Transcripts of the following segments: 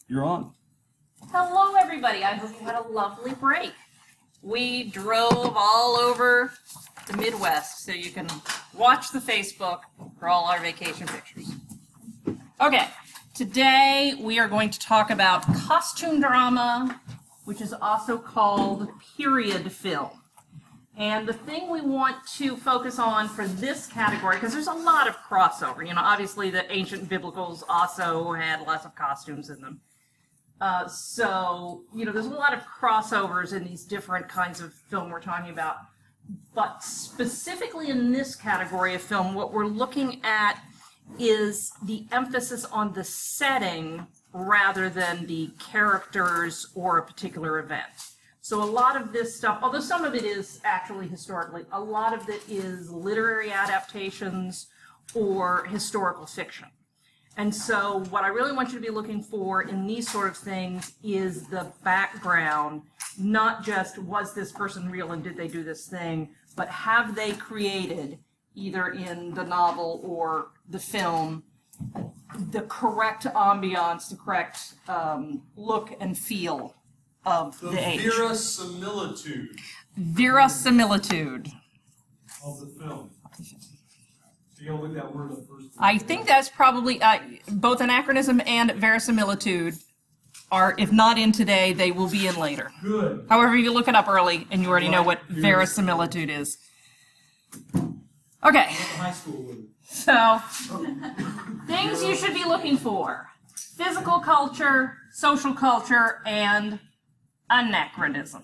You're on. Hello, everybody. I hope you had a lovely break. We drove all over the Midwest, so you can watch the Facebook for all our vacation pictures. Okay, today we are going to talk about costume drama, which is also called period film. And the thing we want to focus on for this category, because there's a lot of crossover. You know, obviously the ancient biblicals also had lots of costumes in them. So, you know, there's a lot of crossovers in these different kinds of film we're talking about. But specifically in this category of film, what we're looking at is the emphasis on the setting rather than the characters or a particular event. So a lot of this stuff, although some of it is actually historically, a lot of it is literary adaptations or historical fiction. And so what I really want you to be looking for in these sort of things is the background, not just was this person real and did they do this thing, but have they created, either in the novel or the film, the correct ambiance, the correct look and feel of the age. Verisimilitude. Verisimilitude. Of the film. You gotta look that word up first. I think that's probably both anachronism and verisimilitude are, if not in today, they will be in later. Good. However, you look it up early and you already know what verisimilitude is. Okay. High school with it. So, things you should be looking for. Physical culture, social culture, and anachronism.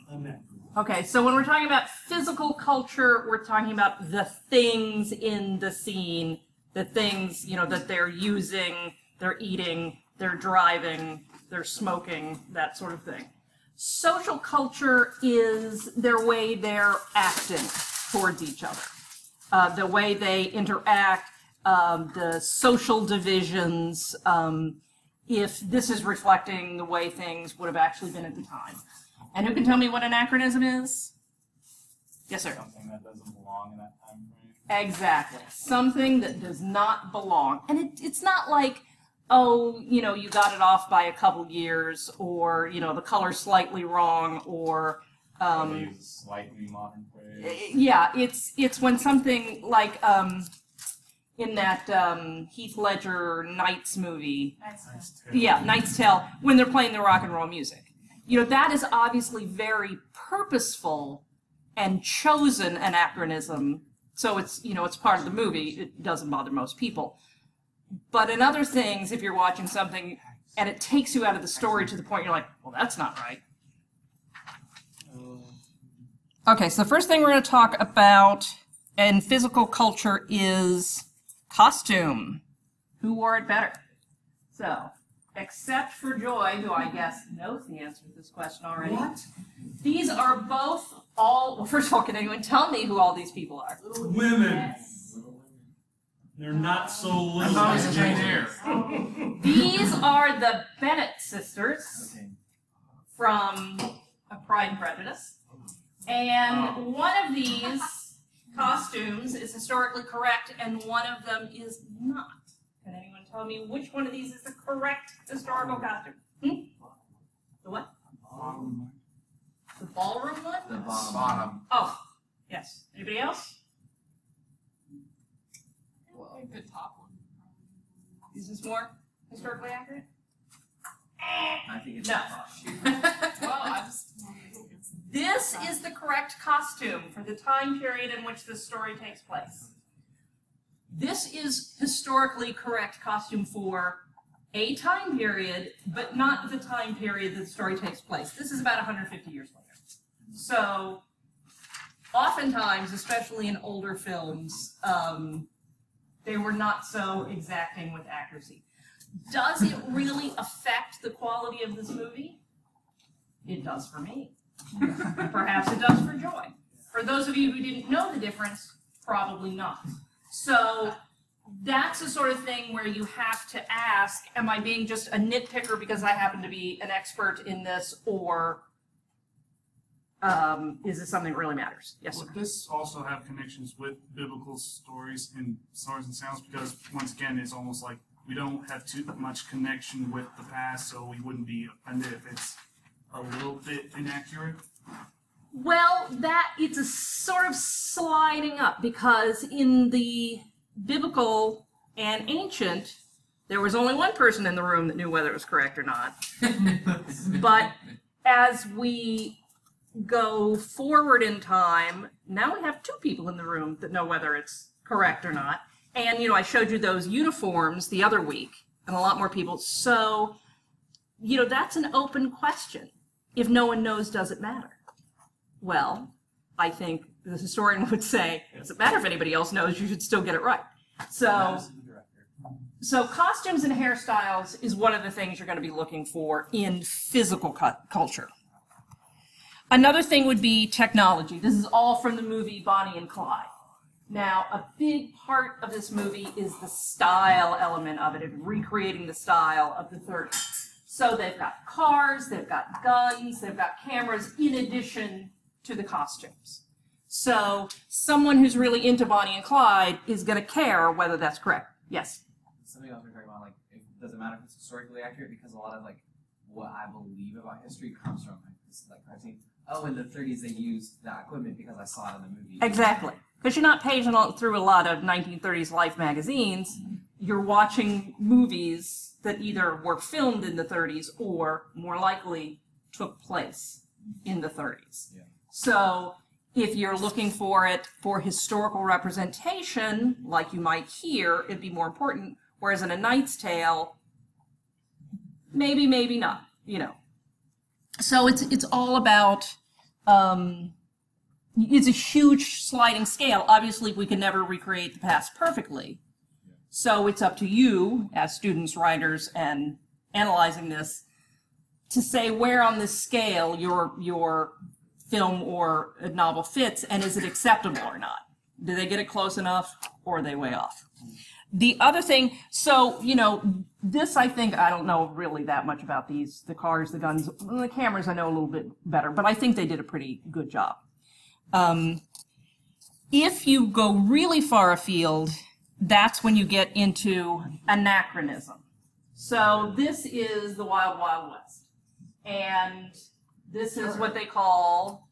Okay, so when we're talking about physical culture, we're talking about the things in the scene, the things, you know, that they're using, they're eating, they're driving, they're smoking, that sort of thing. Social culture is their way they're acting towards each other, the way they interact, the social divisions, if this is reflecting the way things would have actually been at the time. And who can tell me what anachronism is? Yes, sir. Something that doesn't belong in that time frame. Exactly. Something that does not belong. And it's not like, oh, you know, you got it off by a couple years, or, you know, the color's slightly wrong, or... slightly modern phrase. Yeah, it's when something like... in that Heath Ledger Knight's movie. Knight's Tale. Yeah, Knight's Tale, when they're playing the rock and roll music. You know, that is obviously very purposeful and chosen anachronism. So it's, you know, it's part of the movie. It doesn't bother most people. But in other things, if you're watching something and it takes you out of the story to the point you're like, well, that's not right. Okay, so the first thing we're going to talk about in physical culture is costume. Who wore it better? So, except for Joy, who I guess knows the answer to this question already. What? These are both all, well, first of all, can anyone tell me who all these people are? Women. Yes. They're not so little. I thought it was Jane Eyre. These are the Bennett sisters from Pride and Prejudice. And one of these costumes is historically correct, and one of them is not. Can anyone tell me which one of these is the correct historical costume? The what? The ballroom one? The bottom. Oh, yes. Anybody else? Well, the top one. Is this more historically accurate? I think it's No. Well, I just... This is the correct costume for the time period in which the story takes place. This is historically correct costume for a time period, but not the time period that the story takes place. This is about 150 years later. So, oftentimes, especially in older films, they were not so exacting with accuracy. Does it really affect the quality of this movie? It does for me. Perhaps it does for Joy. For those of you who didn't know the difference, probably not. So that's the sort of thing where you have to ask, am I being just a nitpicker because I happen to be an expert in this, or is this something that really matters? Yes, sir. Will this also have connections with biblical stories and stories and sounds? Because once again, it's almost like we don't have too much connection with the past, so we wouldn't be offended if it's a little bit inaccurate? Well, it's a sort of sliding up, because in the biblical and ancient, there was only one person in the room that knew whether it was correct or not. But as we go forward in time, now we have two people in the room that know whether it's correct or not. And, I showed you those uniforms the other week, and a lot more people. So, that's an open question. If no one knows, does it matter? Well, I think the historian would say, it doesn't matter if anybody else knows, you should still get it right. So costumes and hairstyles is one of the things you're going to be looking for in physical culture. Another thing would be technology. This is all from the movie Bonnie and Clyde. Now, a big part of this movie is the style element of it, and recreating the style of the 30s. So they've got cars, they've got guns, they've got cameras, in addition to the costumes. So someone who's really into Bonnie and Clyde is going to care whether that's correct. Yes? Something else we're talking about, like, it doesn't matter if it's historically accurate, because a lot of, like, what I believe about history comes from, like, this, like, cartoon. Oh, in the 30s they used that equipment because I saw it in the movie. Exactly. Because you're not paging through a lot of 1930s Life magazines. You're watching movies that either were filmed in the 30s or, more likely, took place in the 30s. Yeah. So if you're looking for it for historical representation, like you might here, it'd be more important. Whereas in A Knight's Tale, maybe, maybe not, So it's all about, it's a huge sliding scale. Obviously, we can never recreate the past perfectly. So it's up to you, as students, writers, and analyzing this, to say where on this scale your film or a novel fits, and is it acceptable or not? Do they get it close enough, or are they way off? The other thing, so, this I think, I don't know really that much about these, the cars, the guns, the cameras I know a little bit better, but I think they did a pretty good job. If you go really far afield, that's when you get into anachronism. So this is the Wild Wild West. And this is what they call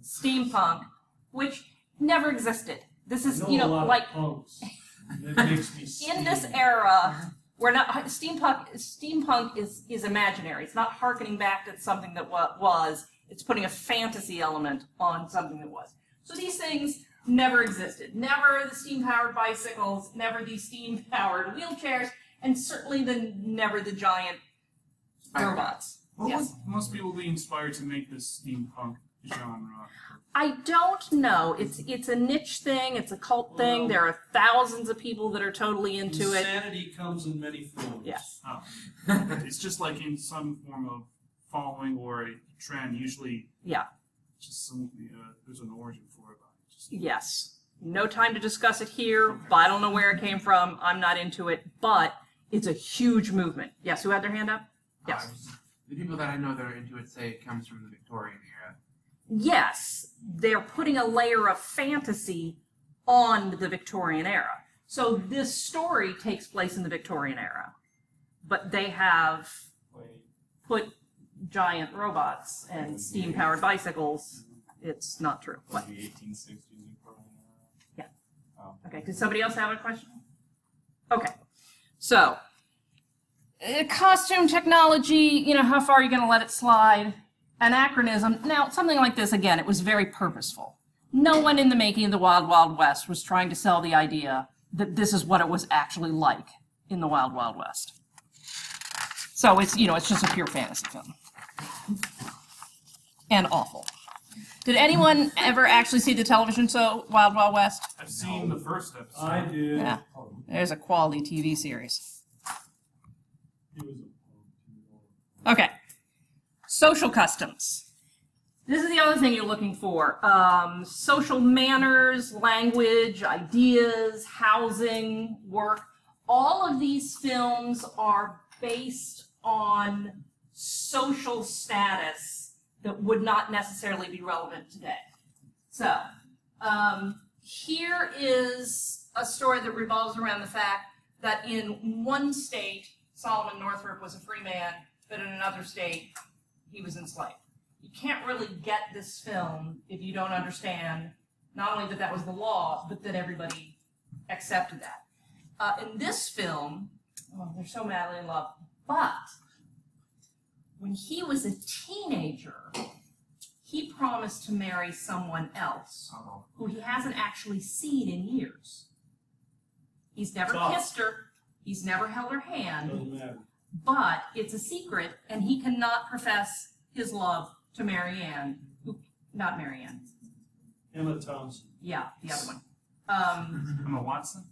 steampunk, which never existed. This is, like, in this era, we're not, steampunk is imaginary. It's not hearkening back to something that was. It's putting a fantasy element on something that was. So these things never existed. Never the steam-powered bicycles, never the steam-powered wheelchairs, and certainly never the giant robots. What Yes. would most people be inspired to make this steampunk genre? I don't know. It's a niche thing. It's a cult thing. Well, There are thousands of people that are totally into it. Insanity comes in many forms. Yes. Oh. It's just like in some form of following or a trend, usually Yeah. just some, there's an origin for it. Yes. No time to discuss it here, but I don't know where it came from. I'm not into it, but it's a huge movement. Yes, who had their hand up? Yes. The people that I know that are into it say it comes from the Victorian era. Yes, they're putting a layer of fantasy on the Victorian era. So this story takes place in the Victorian era, but they have put giant robots and steam-powered bicycles. It's not true. What? The 1860s. Yeah. Oh. Okay, does somebody else have a question? Okay, so costume technology, how far are you going to let it slide? Anachronism. Now, something like this, again, it was very purposeful. No one in the making of the Wild Wild West was trying to sell the idea that this is what it was actually like in the Wild Wild West. So it's, it's just a pure fantasy film. And awful. Did anyone ever actually see the television show Wild Wild West? I've seen the first episode. I did. Yeah. There's a quality TV series. It was Okay. Social customs. This is the other thing you're looking for. Social manners, language, ideas, housing, work. All of these films are based on social status that would not necessarily be relevant today. So, here is a story that revolves around the fact that in one state, Solomon Northrop was a free man, but in another state, he was enslaved. You can't really get this film if you don't understand not only that that was the law, but that everybody accepted that. In this film, they're so madly in love, but when he was a teenager, he promised to marry someone else who he hasn't actually seen in years. He's never kissed her, he's never held her hand, Doesn't matter. but it's a secret, and he cannot profess his love to Marianne, not Marianne. Emma Thompson. Yeah, the other one. Emma Watson?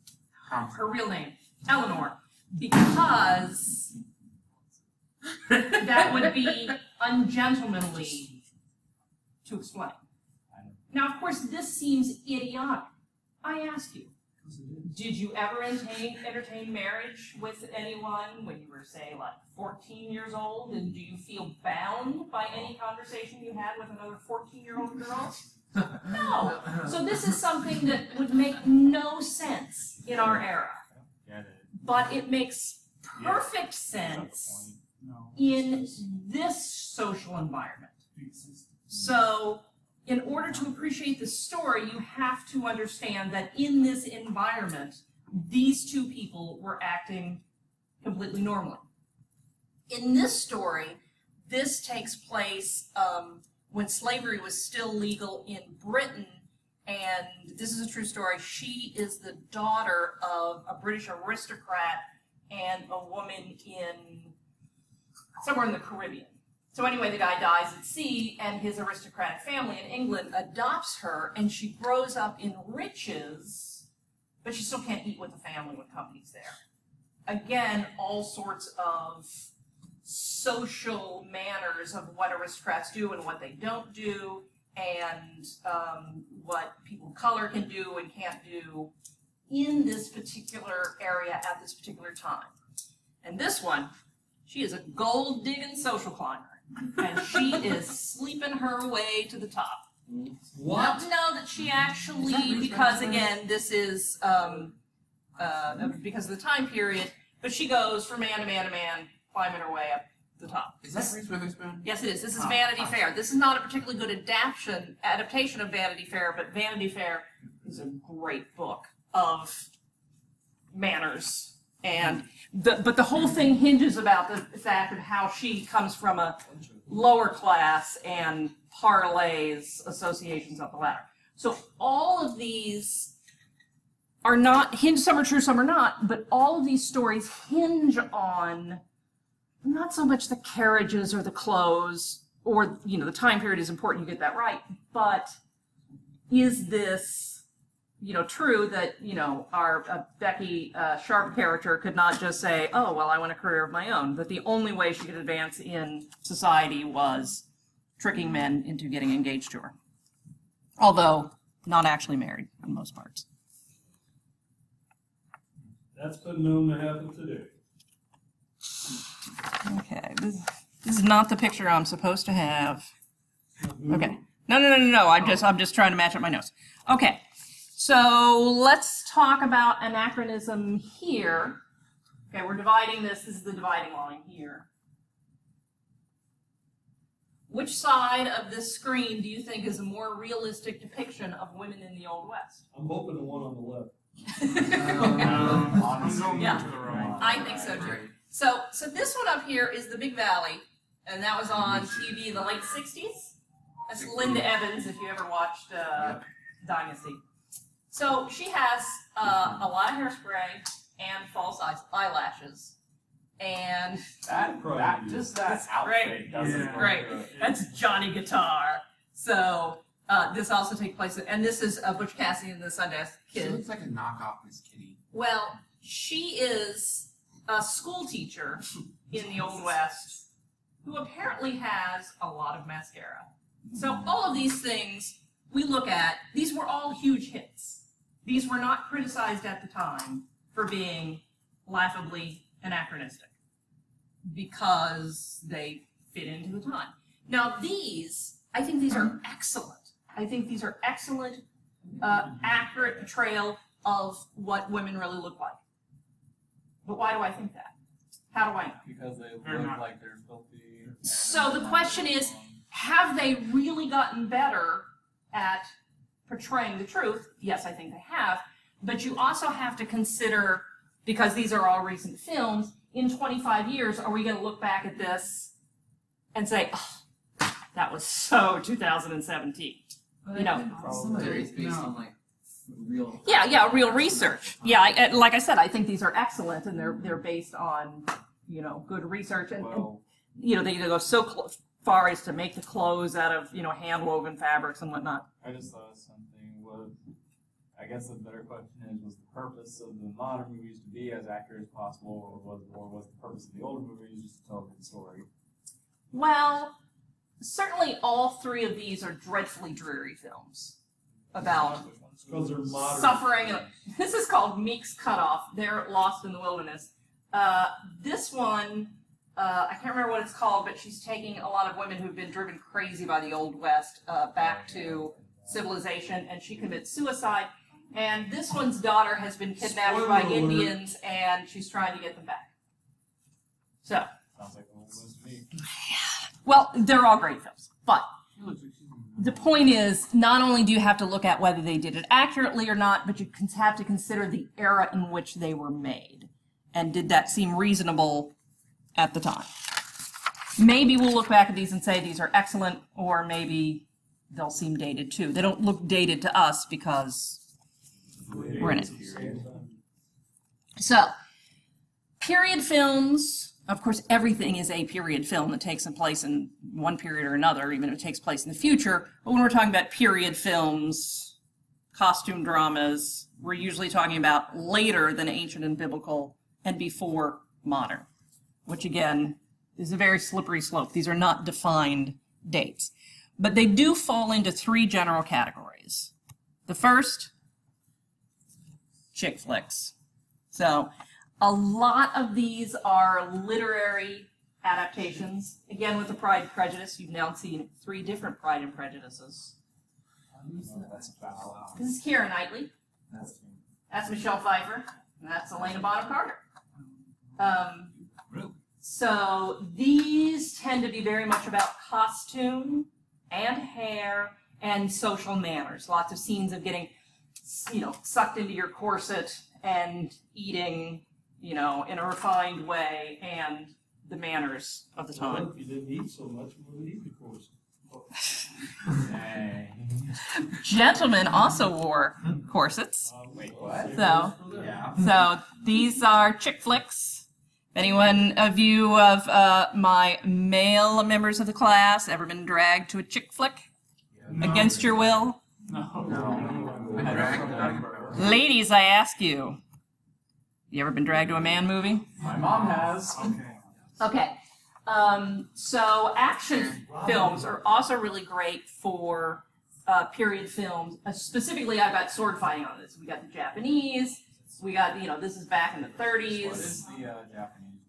Her real name, Eleanor, because that would be ungentlemanly to explain. Now, of course, this seems idiotic. I ask you, did you ever entertain marriage with anyone when you were, say, like 14 years old? And do you feel bound by any conversation you had with another 14-year-old girl? No. So this is something that would make no sense in our era. But it makes perfect sense in this social environment. So in order to appreciate the story, you have to understand that in this environment, these two people were acting completely normally. In this story, this takes place when slavery was still legal in Britain, and this is a true story. She is the daughter of a British aristocrat and a woman in somewhere in the Caribbean. So anyway, the guy dies at sea, and his aristocratic family in England adopts her, and she grows up in riches, but she still can't eat with the family when company's there. Again, all sorts of social manners of what aristocrats do and what they don't do, and what people of color can do and can't do in this particular area at this particular time. And this one, she is a gold-digging social climber. And she is sleeping her way to the top. What? No, that she actually, because again, this is because of the time period, but she goes from man to man to man, climbing her way up the top. Is that Reese Witherspoon? Yes, it is. This is Vanity Fair. This is not a particularly good adaptation of Vanity Fair, but Vanity Fair is a great book of manners. And but the whole thing hinges about the fact of how she comes from a lower class and parlays associations up the ladder. So all of these are not hinge. Some are true, some are not. But all of these stories hinge on not so much the carriages or the clothes, or the time period is important. You get that right. But is this true that, our Becky Sharp character could not just say, oh, well, I want a career of my own, that the only way she could advance in society was tricking men into getting engaged to her. Although not actually married in most parts. That's been known to happen today. Okay, this is not the picture I'm supposed to have. Okay. No. I'm just trying to match up my notes. Okay. So let's talk about anachronism here. Okay, we're dividing this. This is the dividing line here. Which side of this screen do you think is a more realistic depiction of women in the Old West? I'm hoping the one on the left. Yeah, I think so too. So this one up here is the Big Valley, and that was on TV in the late 60s. That's Linda Evans, if you ever watched Dynasty. So she has a lot of hairspray and false eyelashes, and that outfit doesn't great. That's Johnny Guitar. So this also takes place, and this is Butch Cassidy and the Sundance Kid. She looks like a knockoff Miss Kitty. Well, she is a school teacher in the Old West who apparently has a lot of mascara. So all of these things we look at, these were all huge hits. These were not criticized at the time for being laughably anachronistic because they fit into the time. Now I think these are excellent. I think these are excellent, accurate portrayal of what women really look like. But why do I think that? How do I know? Because they They're look not. like they're filthy. So the question is, have they really gotten better at portraying the truth? Yes, I think they have. But you also have to consider, because these are all recent films, in 25 years, are we going to look back at this and say, oh, that was so 2017? You know. Some of it is based on like real. Yeah, real research. Yeah, like I said, I think these are excellent, and they're based on, you know, good research, and you know, they go so far as to make the clothes out of, you know, hand-woven fabrics and whatnot. I just thought of something. I guess the better question is, was the purpose of the modern movies to be as accurate as possible, or was the purpose of the older movies just to tell a good story? Well, certainly all three of these are dreadfully dreary films about Because they're modern. suffering. And this is called Meek's Cutoff. They're lost in the wilderness. This one, I can't remember what it's called, but she's taking a lot of women who've been driven crazy by the Old West back to civilization, and she commits suicide. And this one's daughter has been kidnapped by Spoiler alert. Indians, and she's trying to get them back. So, Sounds like the whole list to me. well, they're all great films, but the point is, not only do you have to look at whether they did it accurately or not, but you have to consider the era in which they were made. And did that seem reasonable at the time? Maybe we'll look back at these and say these are excellent, or maybe they'll seem dated too. They don't look dated to us because we're in it. So, period films, of course, everything is a period film that takes place in one period or another, even if it takes place in the future. But when we're talking about period films, costume dramas, we're usually talking about later than ancient and biblical and before modern, which again is a very slippery slope. These are not defined dates. But they do fall into three general categories. The first, chick flicks. So a lot of these are literary adaptations. Again, with the Pride and Prejudice, you've now seen 3 different Pride and Prejudices. That's foul. This is Keira Knightley. That's Michelle Pfeiffer. And that's Helena Bonham Carter. So these tend to be very much about costume and hair and social manners. Lots of scenes of getting, you know, sucked into your corset and eating, you know, in a refined way, and the manners of the time. If you didn't eat so much, you wouldn't eat the course. Gentlemen also wore corsets. Wait, what? So, Yeah. so these are chick flicks. Anyone of you of my male members of the class ever been dragged to a chick flick against your will? Ladies, I ask you, you ever been dragged to a man movie? My mom has. Okay. So action films are also really great for period films. Specifically, I've got sword fighting on this. We got the Japanese. We got, you know, this is back in the 30s. What is the Japanese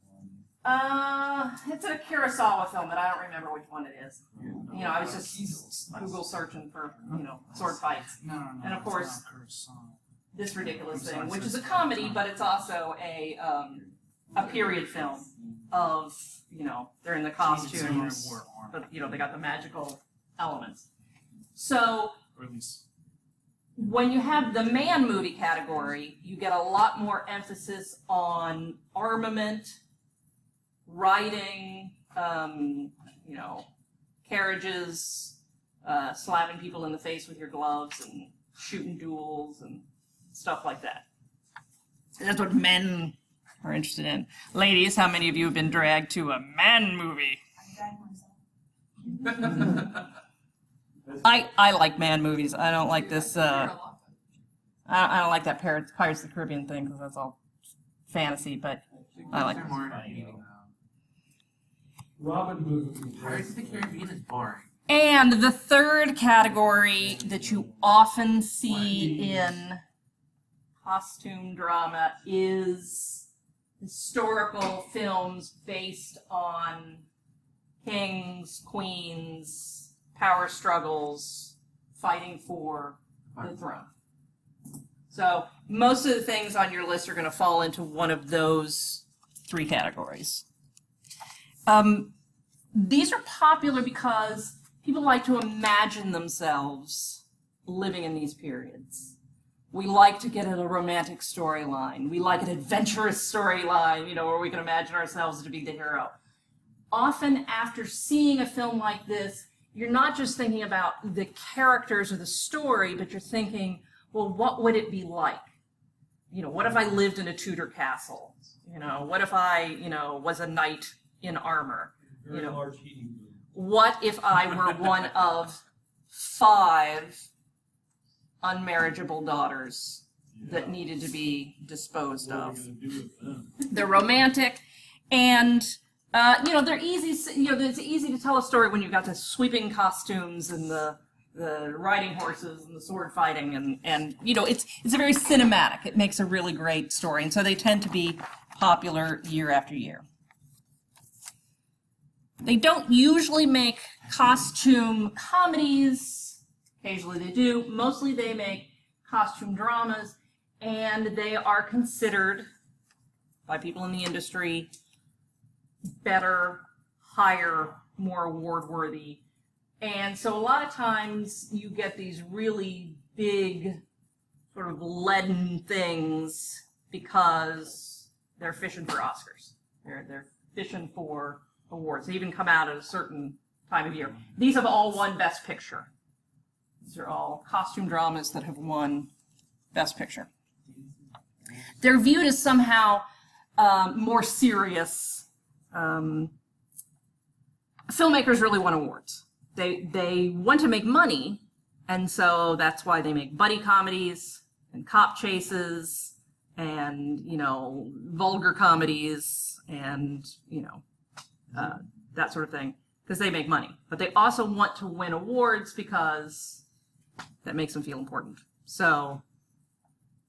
one? It's a Kurosawa film, but I don't remember which one it is. You know, I was just Google searching for, you know, sword fights. No. And of course, it's not Kurosawa. This ridiculous thing, which is a comedy, but it's also a period film of, you know, they're in the costumes, but, you know, they got the magical elements. So, Or at least when you have the man movie category, you get a lot more emphasis on armament, riding, you know, carriages, slapping people in the face with your gloves, and shooting duels, and stuff like that. That's what men are interested in. Ladies, how many of you have been dragged to a man movie? I like man movies. I don't like this, I don't like that Pirates of the Caribbean thing, because that's all fantasy, but I like it. Robin Hood. Pirates of the Caribbean is boring. And the third category that you often see in costume drama is historical films based on kings, queens, power struggles, fighting for the throne. So most of the things on your list are going to fall into one of those 3 categories. These are popular because people like to imagine themselves living in these periods. We like to get a romantic storyline. We like an adventurous storyline, you know, where we can imagine ourselves to be the hero. Often after seeing a film like this, you're not just thinking about the characters or the story, but you're thinking, well, what would it be like? You know, what if I lived in a Tudor castle? You know, what if I, you know, was a knight in armor? You know, what if I were one of 5 unmarriageable daughters that needed to be disposed of? They're romantic, and you know, they're easy. You know, it's easy to tell a story when you've got the sweeping costumes and the riding horses and the sword fighting, and you know, it's a very cinematic. It makes a really great story, and so they tend to be popular year after year. They don't usually make costume comedies. Occasionally they do. Mostly they make costume dramas, and they are considered by people in the industry better, higher, more award-worthy. And so a lot of times you get these really big, sort of leaden things because they're fishing for Oscars. They're fishing for awards. They even come out at a certain time of year. These have all won Best Picture. These are all costume dramas that have won Best Picture. They're viewed as somehow more serious. Filmmakers really want awards. They want to make money, and so that's why they make buddy comedies and cop chases and, you know, vulgar comedies and, you know, that sort of thing, because they make money. But they also want to win awards because that makes them feel important. So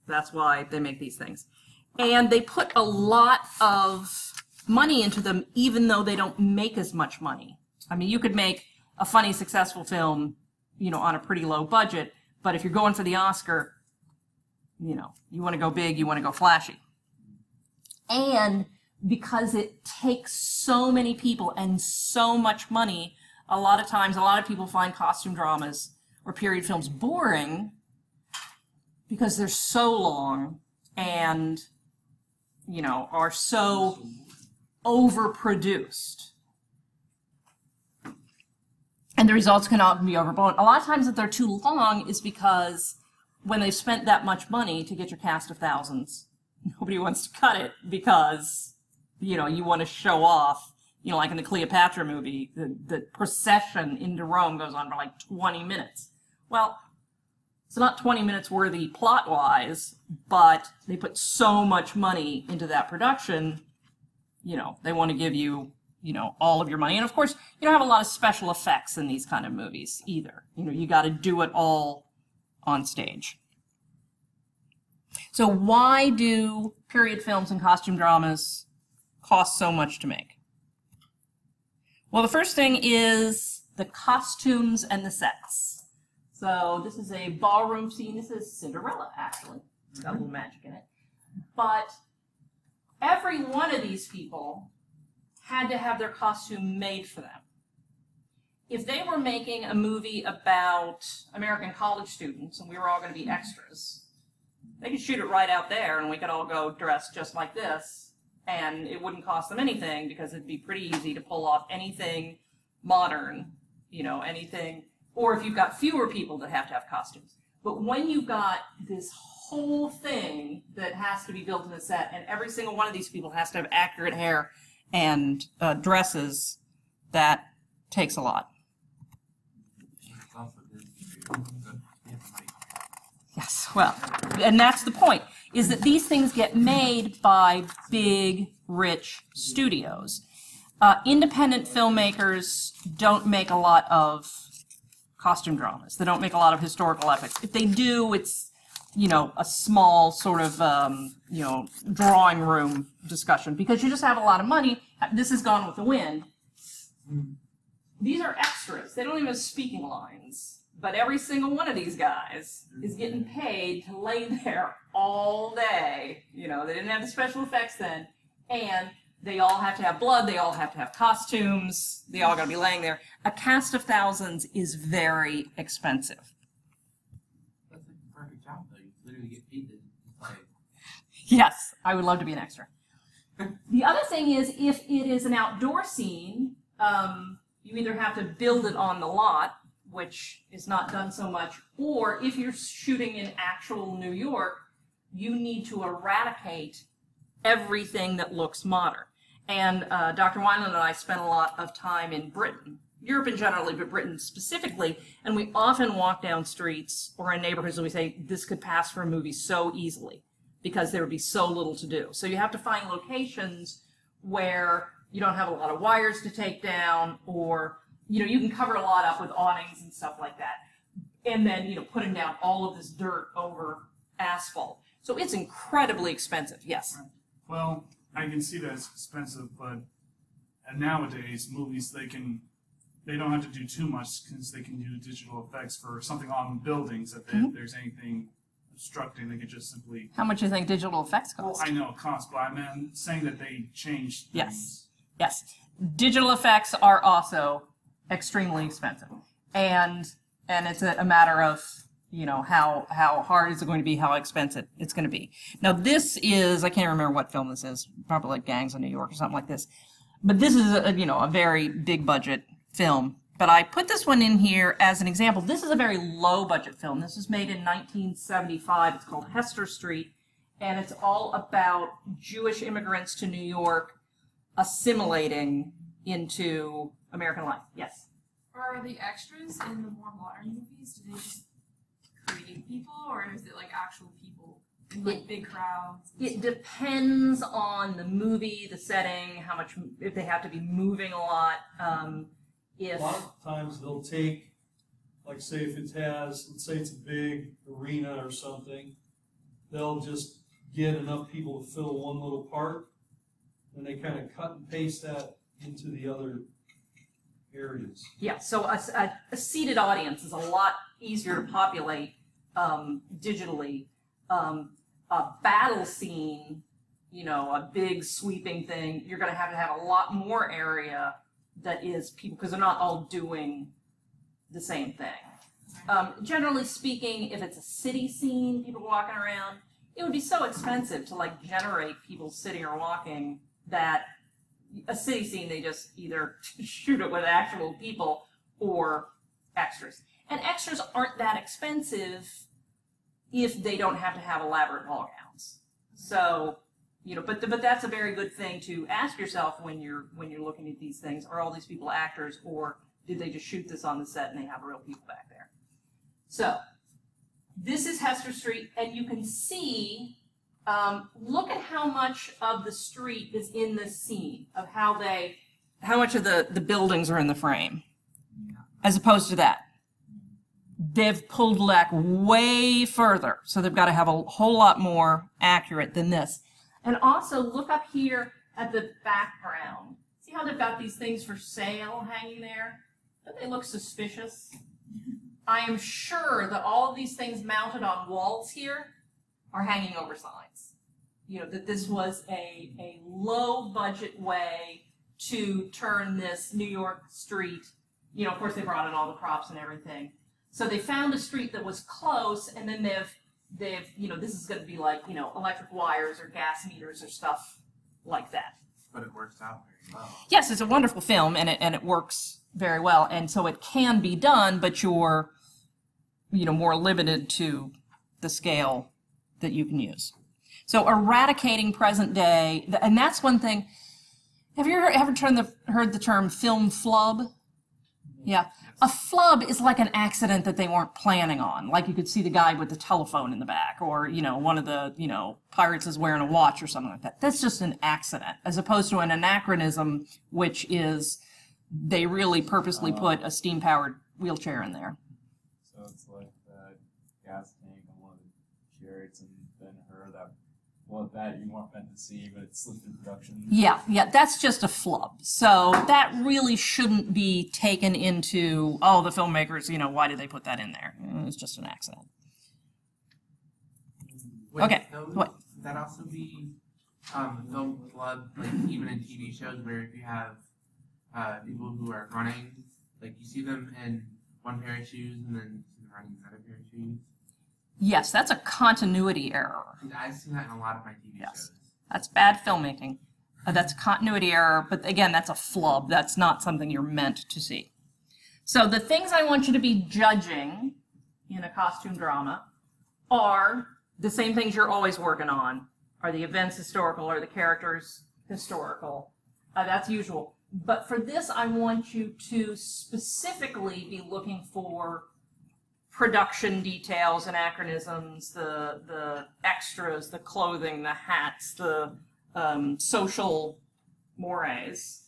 that's why they make these things. And they put a lot of money into them, even though they don't make as much money. I mean, you could make a funny, successful film, you know, on a pretty low budget, but if you're going for the Oscar, you know, you want to go big, you want to go flashy. And because it takes so many people and so much money, a lot of times, a lot of people find costume dramas or period films boring because they're so long and, you know, are so overproduced. And the results can often be overblown. A lot of times that they're too long is because when they've spent that much money to get your cast of thousands, nobody wants to cut it because, you know, you want to show off, you know, like in the Cleopatra movie, the procession into Rome goes on for like 20 minutes. Well, it's not 20 minutes worthy plot-wise, but they put so much money into that production, you know, they want to give you, you know, all of your money. And of course, you don't have a lot of special effects in these kind of movies either. You know, you got to do it all on stage. So why do period films and costume dramas cost so much to make? Well, the first thing is the costumes and the sets. So this is a ballroom scene. This is Cinderella, actually. It's got a little magic in it. But every one of these people had to have their costume made for them. If they were making a movie about American college students and we were all going to be extras, they could shoot it right out there and we could all go dressed just like this, and it wouldn't cost them anything because it'd be pretty easy to pull off anything modern, you know, anything, or if you've got fewer people that have to have costumes. But when you've got this whole thing that has to be built in a set and every single one of these people has to have accurate hair and dresses, that takes a lot. Yes, well, and that's the point, is that these things get made by big, rich studios. Independent filmmakers don't make a lot of costume dramas. They don't make a lot of historical epics. If they do, it's, you know, a small sort of, you know, drawing room discussion because you just have a lot of money. This is Gone with the Wind. These are extras. They don't even have speaking lines. But every single one of these guys is getting paid to lay there all day. You know, they didn't have the special effects then. And they all have to have blood. They all have to have costumes. They all got to be laying there. A cast of thousands is very expensive. That's like the perfect job, though. You literally get paid to play. Yes, I would love to be an extra. The other thing is, if it is an outdoor scene, you either have to build it on the lot, which is not done so much, or if you're shooting in actual New York, you need to eradicate everything that looks modern. And Dr. Wineland and I spent a lot of time in Britain, Europe in generally, but Britain specifically, and we often walk down streets or in neighborhoods and we say, this could pass for a movie so easily, because there would be so little to do. So you have to find locations where you don't have a lot of wires to take down, or, you know, you can cover a lot up with awnings and stuff like that. And then, you know, putting down all of this dirt over asphalt. So it's incredibly expensive, yes. Right. Well, I can see that it's expensive, but nowadays movies they don't have to do too much because they can do digital effects for something on buildings. If there's anything obstructing, they can just simply. How much do you think digital effects Well, cost? I know it costs, but I'm saying that they changed things. Yes. Yes. Digital effects are also extremely expensive. And it's a matter of, you know, how hard is it going to be, how expensive it's going to be. Now this is, I can't remember what film this is, probably like Gangs of New York or something like this. But this is a very big budget film. But I put this one in here as an example. This is a very low budget film. This was made in 1975. It's called Hester Street. And it's all about Jewish immigrants to New York assimilating into American life. Yes? Are the extras in the more modern movies, do they just create people, or is it like actual people in like big crowds? It depends on the movie, the setting, how much, if they have to be moving a lot. A lot of times they'll take, like say if it has, let's say it's a big arena or something, they'll just get enough people to fill one little part, and they kind of cut and paste that into the other areas. Yeah, so a seated audience is a lot easier to populate digitally. A battle scene, you know, a big sweeping thing, you're going to have a lot more area that is people, because they're not all doing the same thing. Generally speaking, if it's a city scene, people walking around, it would be so expensive to like generate people sitting or walking that a city scene, they just either shoot it with actual people or extras. And extras aren't that expensive if they don't have to have elaborate ball gowns. So, you know, but that's a very good thing to ask yourself when you're looking at these things. Are all these people actors, or did they just shoot this on the set and they have real people back there? So, this is Hester Street, and you can see, look at how much of the street is in this scene, of how much of the buildings are in the frame, as opposed to that. They've pulled back way further, so they've got to have a whole lot more accurate than this. And also, look up here at the background. See how they've got these things for sale hanging there? Don't they look suspicious? I am sure that all of these things mounted on walls here are hanging over signs. You know, that this was a low-budget way to turn this New York street, you know, of course they brought in all the props and everything. So they found a street that was close, and then they've, you know, this is going to be like, you know, electric wires or gas meters or stuff like that. But it works out very well. Yes, it's a wonderful film, and it works very well, and so it can be done, but you're, you know, more limited to the scale that you can use. So eradicating present day, and that's one thing. Have you ever heard the term film flub? Yeah. A flub is like an accident that they weren't planning on. Like you could see the guy with the telephone in the back, or, you know, one of the, you know, pirates is wearing a watch or something like that. That's just an accident, as opposed to an anachronism, which is they really purposely put a steam-powered wheelchair in there. So it's like that gas tank on one of the chariots in Ben-Hur that what that you weren't meant to see, but it slipped in production. Yeah, that's just a flub. So that really shouldn't be taken into, oh, the filmmakers, why did they put that in there? It's just an accident. Okay, what? Would that also be film club, like even in TV shows where if you have people who are running, like you see them in one pair of shoes and then you see them running another pair of shoes? Yes, that's a continuity error. I've seen that in a lot of my TV shows. That's bad filmmaking. That's a continuity error, but again, that's a flub. That's not something you're meant to see. So the things I want you to be judging in a costume drama are the same things you're always working on. Are the events historical? Are the characters historical? That's usual. But for this, I want you to specifically be looking for production details, anachronisms, the extras, the clothing, the hats, the social mores.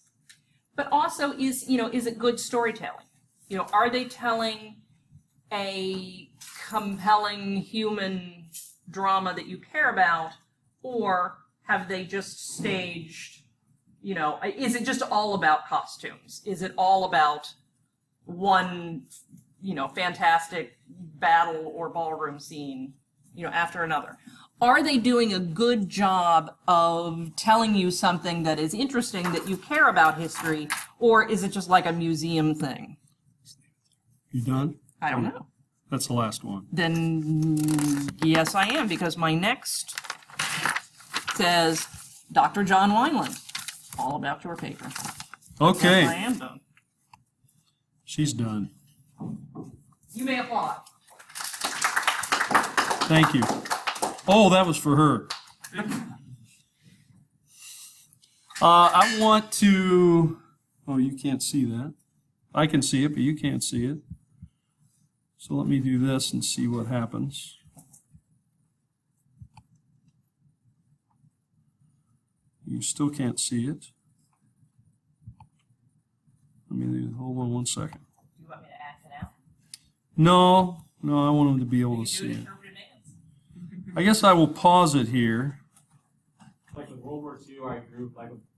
But also, is it good storytelling? Are they telling a compelling human drama that you care about, or have they just staged, is it just all about costumes? Is it all about one, fantastic battle or ballroom scene, after another? Are they doing a good job of telling you something that is interesting, that you care about history, or is it just like a museum thing? You done? I don't know. That's the last one. Then, yes, I am, because my next says Dr. John Wineland. All about your paper. Okay. Yes, I am done. She's done. You may applaud. Thank you. Oh, that was for her. I want to... Oh, you can't see that. I can see it, but you can't see it. So let me do this and see what happens. You still can't see it. Hold on 1 second. You want me to act it out? No, I want them to be able to see it. I guess I will pause it here. Like with World War II,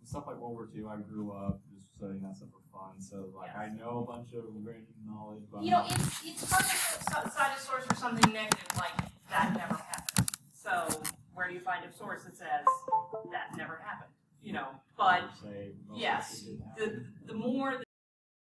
stuff like World War II, I grew up just studying that stuff for fun. So I know a bunch of random knowledge about it's hard to cite a source for something negative like that never happened. So where do you find a source that says that never happened? But yes, the more